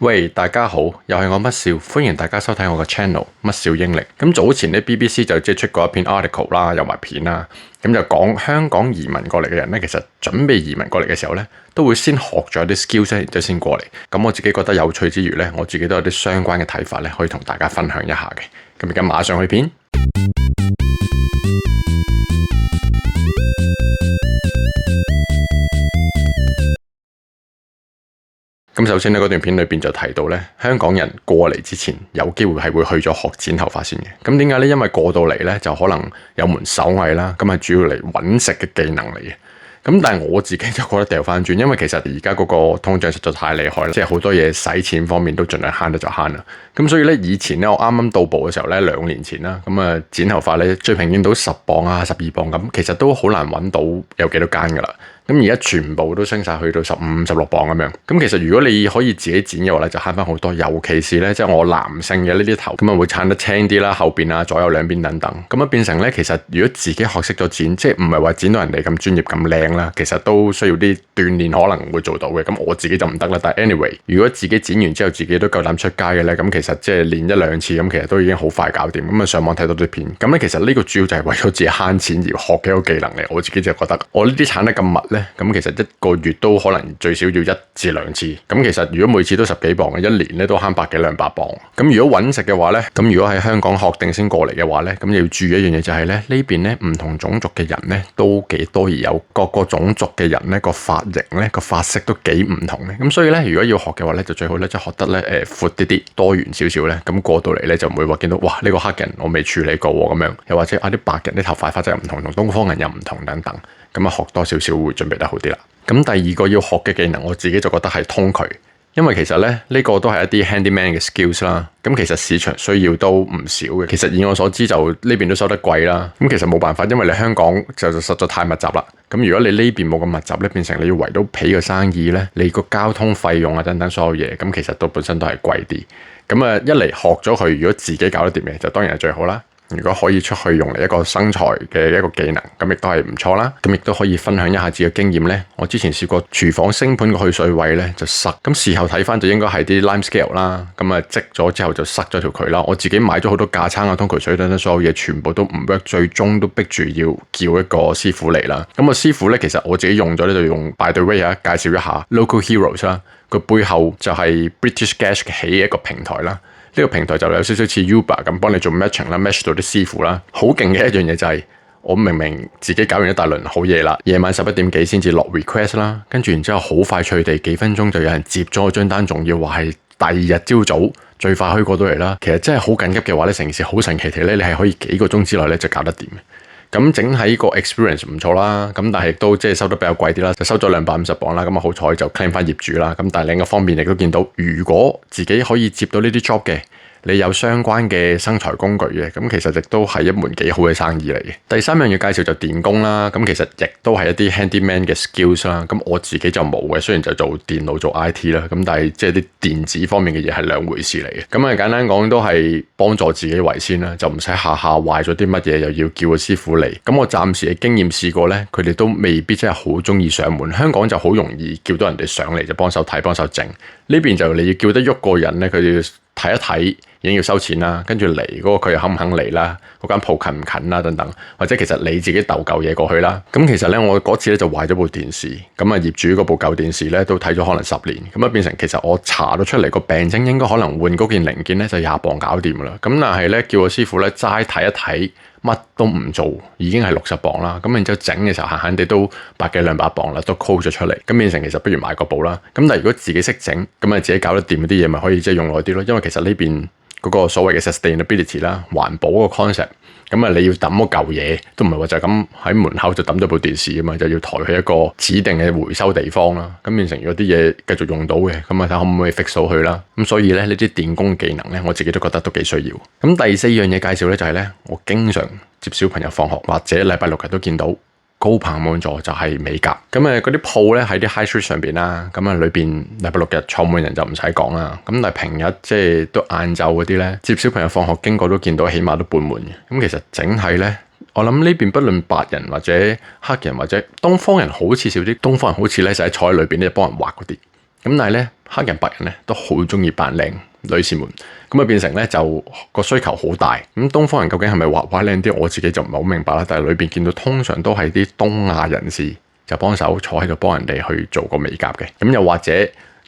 喂，大家好，又係我乜少，歡迎大家收睇我嘅 channel 乜少英力。咁早前咧 BBC 就即係出過一篇 article 啦，有埋片啦，咁就講香港移民過嚟嘅人咧，其實準備移民過嚟嘅時候咧，都會先學咗啲 skills 然之後先過嚟。咁我自己覺得有趣之餘咧，我自己都有啲相關嘅睇法咧，可以同大家分享一下嘅。咁而家馬上去片。咁首先咧，嗰段片裏邊就提到咧，香港人過嚟之前有機會係會去咗學剪頭髮先嘅。咁點解咧？因為過到嚟咧就可能有門手藝啦，咁係主要嚟揾食嘅技能嚟嘅。咁但係我自己就覺得掉翻轉，因為其實而家嗰個通脹實在太厲害啦，即係好多嘢使錢方面都盡量慳得就慳啦。咁所以咧，以前咧我啱啱到埗嘅時候咧，2年前啦，咁啊剪頭髮咧最平見到10磅啊、12磅咁，其實都好難揾到有幾多間噶啦。咁而家全部都升晒去到15、16磅咁樣。咁其實如果你可以自己剪嘅話咧，就慳翻好多。尤其是咧，即係我男性嘅呢啲頭，咁啊會撐得輕啲啦，後邊啊、左右兩邊等等。咁啊變成咧，其實如果自己學識咗剪，即係唔係話剪到人哋咁專業咁靚啦，其實都需要啲鍛鍊可能會做到嘅。咁我自己就唔得啦。但係 anyway，如果自己剪完之後自己都夠膽出街嘅咧，咁其實即係練1-2次咁，其實都已經好快搞掂。咁啊上網睇到啲片，咁咧其實呢個主要就係為咗自己慳錢而學嘅一個技能嚟。我自己就覺得我呢啲鏟得咁密咧。咁其實一個月都可能最少要1至2次，咁其實如果每次都10幾磅嘅，一年咧都慳100幾200磅。咁如果揾食嘅話咧，咁如果喺香港學定先過嚟嘅話咧，咁要注意一樣嘢就係咧，呢邊咧唔同種族嘅人咧都幾多，而有各個種族嘅人咧個髮型咧個髮色都幾唔同嘅。咁所以咧，如果要學嘅話咧，就最好咧即係學得咧闊啲多元少少咧，咁過到嚟咧就唔會話見到哇呢個黑人我未處理過咁樣，又或者啲白人啲頭髮髮質又唔同，同東方人又唔同等等。咁啊學多少少會準備得好啲啦。咁第二個要學嘅技能，我自己就覺得係通渠，因為其實咧呢個都係一啲 handyman 嘅 skills 啦。咁其實市場需要都唔少嘅。其實以我所知就呢邊都收得貴啦。咁其實冇辦法，因為你香港就實在太密集啦。咁如果你呢邊冇咁密集咧，變成你要圍到皮嘅生意咧，你個交通費用啊等等所有嘢，咁其實都本身都係貴啲。咁啊一嚟學咗佢，如果自己搞得掂嘅，就當然係最好啦。如果可以出去用嚟一個生財嘅一個技能，咁亦都係唔錯啦。咁亦都可以分享一下自己嘅經驗咧。我之前試過廚房升盤個去水位咧就塞，咁事後睇翻就應該係啲 lime scale 啦。咁啊積咗之後就塞咗條渠啦。我自己買咗好多架撐啊、通渠水等等所有嘢，全部都唔 work，最終都逼住要叫一個師傅嚟啦。咁個師傅咧，其實我自己用咗咧就用 by the way 啊，介紹一下 Local Heroes 啦。佢背後就係 British Gas 起一個平台啦。呢個平台就有少少似 Uber 咁幫你做 matching 啦 ，match 到啲師傅啦。好勁嘅一樣嘢就係，我明明自己搞完一大輪好嘢啦，夜晚11點幾先至落 request 啦，跟住然之後好快脆地幾分鐘就有人接咗我張單，仲要話係第二日朝早最快可以過到嚟啦。其實真係好緊急嘅話咧，成件事好神奇地咧，你係可以幾個鐘之內咧就搞得掂嘅。咁整體個 experience 唔錯啦，咁但係亦都即係收得比較貴啲啦，就收咗250磅啦。咁啊好彩就 claim 翻業主啦。咁但係另一個方面亦都見到，如果自己可以接到呢啲 job 嘅，你有相關嘅生財工具嘅，咁其實亦都係一門幾好嘅生意嚟嘅。第三樣要介紹就電工啦，咁其實亦都係一啲 handyman 嘅 skills 啦。咁我自己就冇嘅，雖然就做電腦做 IT 啦，咁但係即係啲電子方面嘅嘢係兩回事嚟嘅。咁啊簡單講都係幫助自己為先啦，就唔使下下壞咗啲乜嘢又要叫個師傅嚟。咁我暫時嘅經驗試過咧，佢哋都未必真係好中意上門。香港就好容易叫到人哋上嚟就幫手睇幫手整，呢邊就你要叫得喐個人咧，佢哋要睇一睇已經要收錢啦，跟住嚟嗰個佢又肯唔肯嚟啦，嗰間鋪近唔近啦等等，或者其實你自己鬥嚿嘢過去啦。咁其實咧我嗰次咧就壞咗部電視，咁啊業主嗰部舊電視咧都睇咗可能10年，咁啊變成其實我查到出嚟個病徵應該可能換嗰件零件咧就20磅搞掂噶啦。咁但係咧叫個師傅咧齋睇一睇，乜都唔做已經係60磅啦。咁然之後整嘅時候閒閒地都100幾200磅啦，都 call 咗出嚟。咁變成其實不如買個部啦。咁但係如果自己識整，咁啊自己搞得掂嗰啲嘢咪可以即係用耐啲咯。因為其實呢邊嗰個所謂嘅 sustainability 啦，環保個 concept，咁啊你要抌嗰嚿嘢都唔係話就咁喺門口就抌咗部電視啊嘛，就要抬去一個指定嘅回收地方啦。咁變成如果啲嘢繼續用到嘅，咁啊睇下可唔可以 fix 到佢啦。咁所以咧呢啲電工技能咧，我自己都覺得都幾需要。咁第4樣嘢介紹咧就係咧，我經常接小朋友放學或者禮拜6日都見到。高朋滿座就係美甲，咁嗰啲鋪咧喺啲 high street 上邊啦，咁裏邊禮拜6日坐滿人就唔使講啦。咁但係平日即係都晏晝嗰啲咧，接小朋友放學經過都見到起碼都半滿嘅。咁其實整體咧，我諗呢邊不論白人或者黑人或者東方人好似少啲，東方人好似咧就喺坐喺裏邊咧幫人畫嗰啲。咁但係咧，黑人白人咧都好中意扮靚，女士們，咁啊變成咧就個需求好大。咁東方人究竟係咪畫畫靚啲？我自己就唔係好明白啦。但係裏邊見到通常都係啲東亞人士就幫手坐喺度幫人哋去做個美甲嘅。咁又或者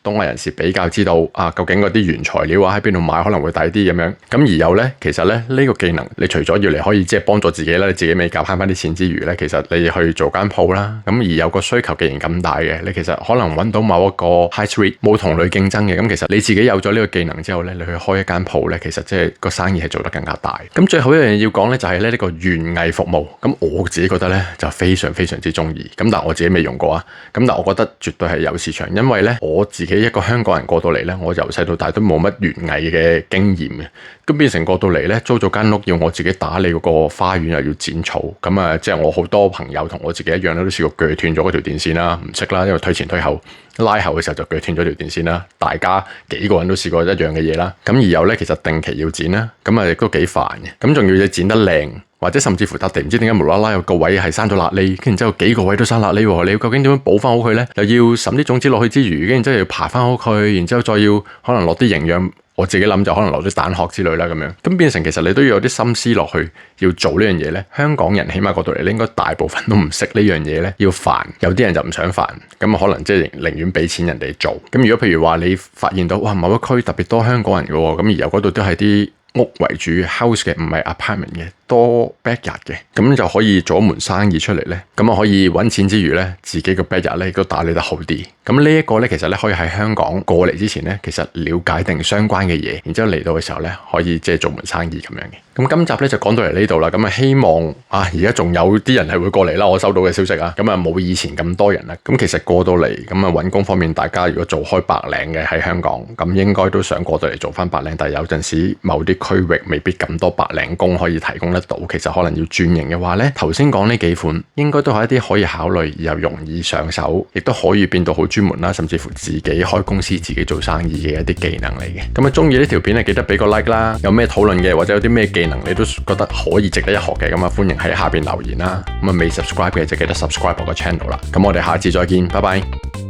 東亞人士比較知道究竟嗰啲原材料喺邊度買可能會抵啲咁樣。咁而有咧，其實咧呢個技能，你除咗要嚟可以即係幫助自己啦，你自己美甲慳翻啲錢之餘咧，其實你去做間鋪啦。咁而有個需求既然咁大嘅，你其實可能揾到某一個 high street 冇同類競爭嘅。咁其實你自己有咗呢個技能之後咧，你去開一間鋪咧，其實即係個生意係做得更加大。咁最後一樣嘢要講咧，就係咧呢個園藝服務。咁我自己覺得咧就非常非常之中意。咁但係我自己未用過啊。咁但係我覺得絕對係有市場，因為咧我自己一個香港人過到嚟咧，我由細到大都冇乜園藝嘅經驗嘅，咁變成過到嚟咧，租咗間屋要我自己打理嗰個花園，又要剪草，咁啊，即係我好多朋友同我自己一樣都試過鋸斷咗嗰條電線啦，唔識啦，因為推前推後拉後嘅時候就鋸斷咗條電線啦，大家幾個人都試過一樣嘅嘢啦，咁而有咧其實定期要剪啦，咁啊亦都幾煩嘅，咁仲要你剪得靚。或者甚至乎笪地唔知點解無啦啦有個位係生咗辣痢，跟住之後幾個位都生辣痢，你究竟點樣補翻好佢咧？又要滲啲種子落去之餘，跟住之後要爬翻好佢，然之後再要可能落啲營養，我自己諗就可能落啲蛋殼之類啦咁樣，咁變成其實你都要有啲心思落去要做呢樣嘢咧。香港人起碼嗰度嚟，應該大部分都唔識呢樣嘢咧，要煩，有啲人就唔想煩，咁可能即係寧願俾錢人哋做。咁如果譬如話你發現到哇某一區特別多香港人嘅喎，咁而由嗰度都係啲屋為主 house 嘅，唔係 apartment 嘅，多 backyard 嘅，咁就可以做一門生意出嚟咧。咁啊可以揾錢之餘咧，自己個 backyard 咧亦都打理得好啲。咁呢一個咧，其實咧可以喺香港過嚟之前咧，其實了解定相關嘅嘢，然之後嚟到嘅時候咧，可以即係做門生意咁樣嘅。咁今集咧就講到嚟呢度啦。咁啊希望而家仲有啲人係會過嚟啦。我收到嘅消息啊，咁啊冇以前咁多人啦。咁其實過到嚟咁啊揾工方面，大家如果做開白領嘅喺香港，咁應該都想過到嚟做翻白領，但係有陣時某啲區域未必咁多白領工可以提供得到，其實可能要轉型嘅話咧，頭先講呢幾款應該都係一啲可以考慮又容易上手，亦都可以變到好專門啦，甚至乎自己開公司自己做生意嘅一啲技能嚟嘅。咁啊中意呢條片記得俾個 like 啦，有咩討論嘅或者有啲咩技能你都覺得可以值得一學嘅，咁啊歡迎喺下邊留言啦。咁啊未 subscribe 嘅就記得 subscribe 我個 channel 啦。咁我哋下次再見，拜拜。